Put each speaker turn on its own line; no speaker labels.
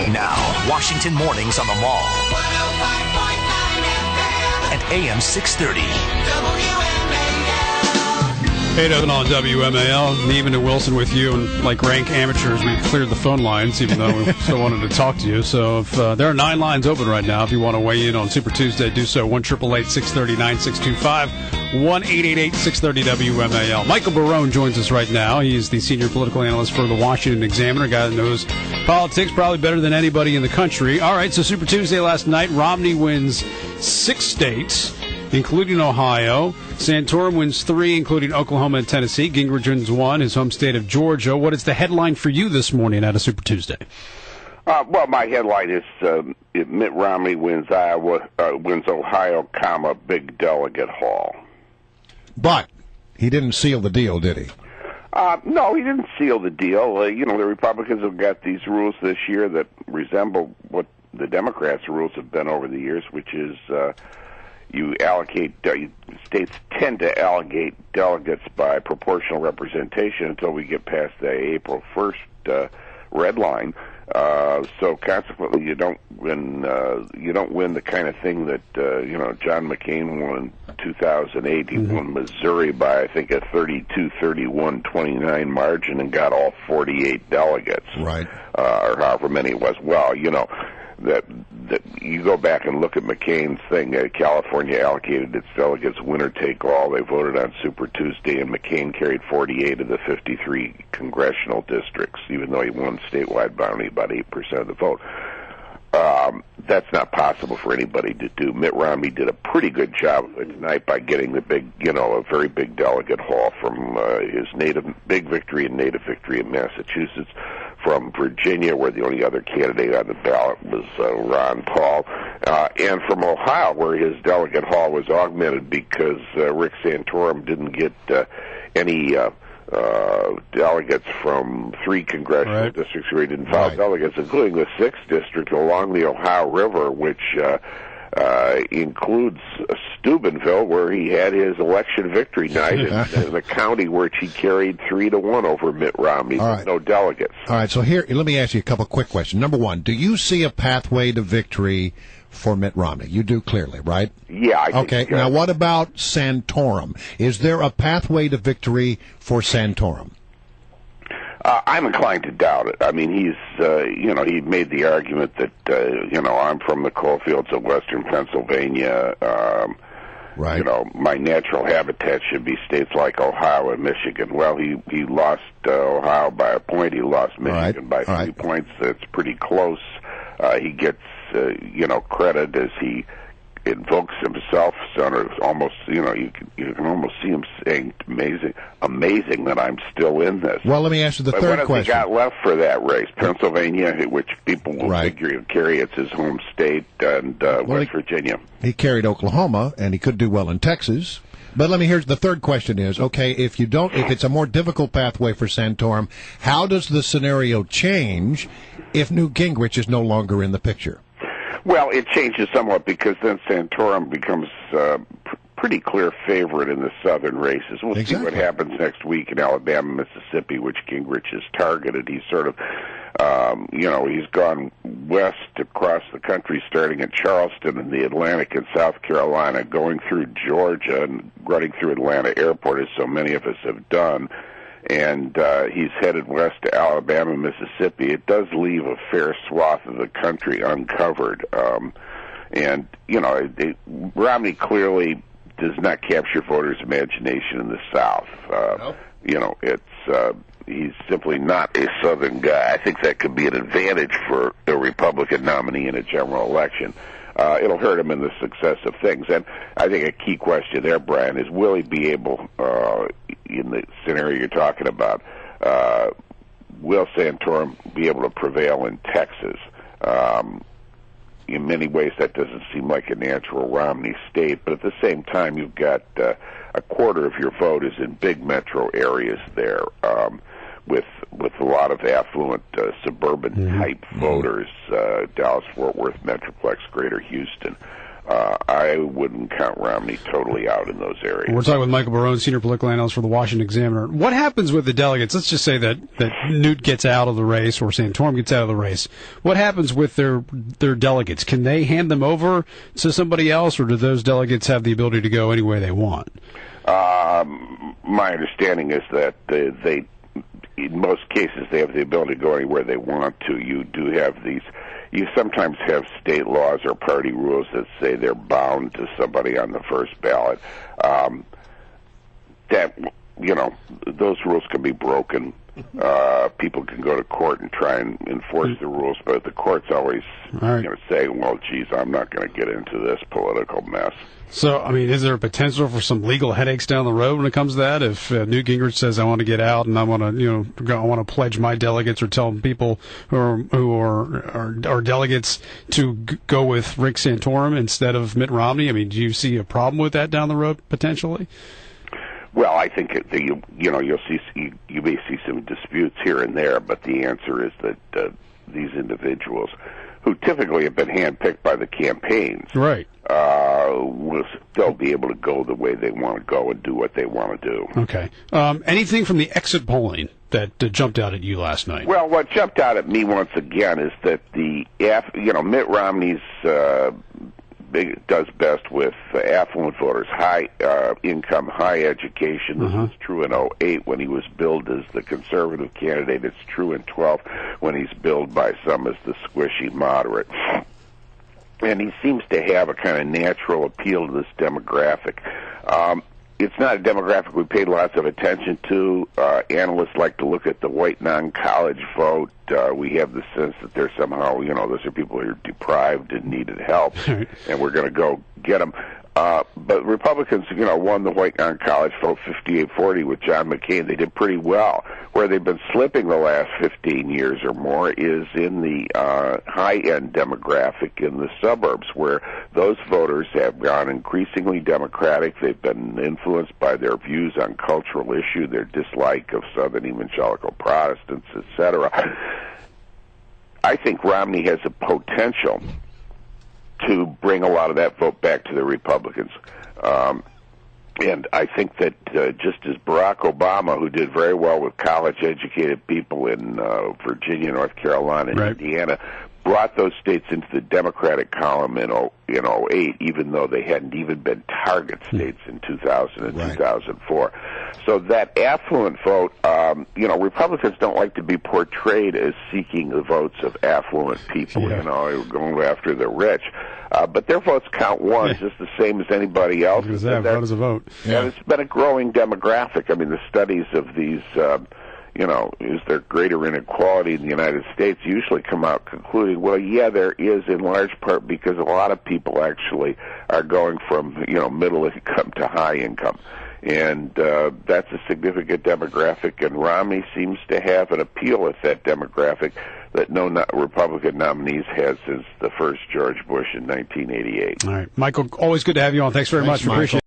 Now, Washington Mornings on the Mall. And AM 630. WMAL.
8-0 on WMAL. Neven and Wilson with you. And like rank amateurs, we've cleared the phone lines, even though we still wanted to talk to you. So if there are 9 lines open right now. If you want to weigh in on Super Tuesday, do so. 1-888-630-9625. 1-888-630-WMAL. Michael Barone joins us right now. He's the senior political analyst for the Washington Examiner, a guy that knows politics probably better than anybody in the country. All right, so Super Tuesday last night, Romney wins 6 states, including Ohio. Santorum wins 3, including Oklahoma and Tennessee. Gingrich wins 1, his home state of Georgia. What is the headline for you this morning out of Super Tuesday?
Well, my headline is Mitt Romney wins Ohio, big delegate haul.
But he didn't seal the deal, did he?
No, he didn't seal the deal. The Republicans have got these rules this year that resemble what the Democrats' rules have been over the years, which is you allocate, states tend to allocate delegates by proportional representation until we get past the April 1st red line. So consequently, you don't win the kind of thing that John McCain won in 2008. He won Missouri by I think a 32-31-29 margin and got all 48 delegates,
right?
Or however many it was. Well, that you go back and look at McCain's thing. California allocated its delegates winner take all. They voted on Super Tuesday, and McCain carried 48 of the 53 congressional districts, even though he won statewide by only about 8% of the vote. That's not possible for anybody to do. Mitt Romney did a pretty good job tonight by getting the big, a very big delegate haul from his big victory and native victory in Massachusetts, from Virginia, where the only other candidate on the ballot was Ron Paul, and from Ohio, where his delegate haul was augmented because Rick Santorum didn't get any delegates from 3 congressional districts where he didn't file delegates, including the 6th district along the Ohio River, which includes Steubenville, where he had his election victory night, in the county which he carried 3-1 over Mitt Romney. Right. No delegates.
All right, so here, let me ask you a couple quick questions. Number one, do you see a pathway to victory for Mitt Romney? You do clearly, right?
Yeah, I think
okay, now what about Santorum? Is there a pathway to victory for Santorum?
I'm inclined to doubt it. I mean, he's, he made the argument that, I'm from the coal fields of western Pennsylvania.
Right.
My natural habitat should be states like Ohio and Michigan. Well, he lost Ohio by a point. He lost Michigan by 3 points. It's pretty close. He gets, credit as he invokes himself, almost, you can almost see him saying, amazing that I'm still in this.
Well, let me ask you the third question.
What has he got left for that race? Pennsylvania, which people will figure he'll carry, it's his home state, and West Virginia.
He carried Oklahoma, and he could do well in Texas. But here's the third question is, okay, if it's a more difficult pathway for Santorum, how does the scenario change if Newt Gingrich is no longer in the picture?
Well, it changes somewhat because then Santorum becomes pretty clear favorite in the southern races. We'll see what happens next week in Alabama, Mississippi, which Gingrich has targeted. He's sort of, he's gone west across the country, starting at Charleston in the Atlantic in South Carolina, going through Georgia and running through Atlanta Airport, as so many of us have done. And he's headed west to Alabama, Mississippi. It does leave a fair swath of the country uncovered. Romney clearly does not capture voters' imagination in the South. He's simply not a Southern guy. I think that could be an advantage for a Republican nominee in a general election. It'll hurt him in the success of things. And I think a key question there, Brian, is will he be able, in the scenario you're talking about, will Santorum be able to prevail in Texas? In many ways, that doesn't seem like a natural Romney state, but at the same time, you've got a quarter of your vote is in big metro areas there, with a lot of affluent suburban type voters, Dallas, Fort Worth, Metroplex, Greater Houston. I wouldn't count Romney totally out in those areas.
We're talking with Michael Barone, senior political analyst for the Washington Examiner. What happens with the delegates? Let's just say that Newt gets out of the race or Santorum gets out of the race. What happens with their delegates? Can they hand them over to somebody else, or do those delegates have the ability to go any way they want?
My understanding is that they, in most cases, they have the ability to go anywhere they want to. You do have these. You sometimes have state laws or party rules that say they're bound to somebody on the first ballot. Those rules can be broken. People can go to court and try and enforce the rules, but the court's always say, well, geez, I'm not going to get into this political mess.
So, I mean, is there a potential for some legal headaches down the road when it comes to that? If Newt Gingrich says, I want to get out and I want to, I want to pledge my delegates or tell people who are delegates to go with Rick Santorum instead of Mitt Romney, I mean, do you see a problem with that down the road potentially?
Well, I think you may see some disputes here and there, but the answer is that these individuals, who typically have been handpicked by the campaigns,
right,
will still be able to go the way they want to go and do what they want to do.
Okay. Anything from the exit polling that jumped out at you last night? Well,
what jumped out at me once again is that Mitt Romney's does best with affluent voters, high income, high education. This was true in 2008 when he was billed as the conservative candidate. It's true in 2012 when he's billed by some as the squishy moderate. And he seems to have a kind of natural appeal to this demographic. It's not a demographic we paid lots of attention to. Analysts like to look at the white non-college vote. We have the sense that they're somehow, those are people who are deprived and needed help, and we're going to go get them. But Republicans, won the white non-college vote 58-40 with John McCain. They did pretty well. Where they've been slipping the last 15 years or more is in the high-end demographic in the suburbs, where those voters have gone increasingly Democratic. They've been influenced by their views on cultural issue, their dislike of Southern evangelical Protestants, etc. I think Romney has a potential to bring a lot of that vote back to the Republicans. And I think that just as Barack Obama, who did very well with college-educated people in Virginia, North Carolina, and Indiana, brought those states into the Democratic column in 2008, even though they hadn't even been target states in 2000 and 2004. So that affluent vote, Republicans don't like to be portrayed as seeking the votes of affluent people, going after the rich. But their votes count just the same as anybody else.
Vote is a vote.
And it's been a growing demographic. I mean, the studies of these, is there greater inequality in the United States, usually come out concluding, well, yeah, there is, in large part because a lot of people actually are going from, middle income to high income. And that's a significant demographic, and Romney seems to have an appeal with that demographic that no Republican nominees had since the first George Bush in 1988.
All right. Michael, always good to have you on. Thanks very much. We appreciate it.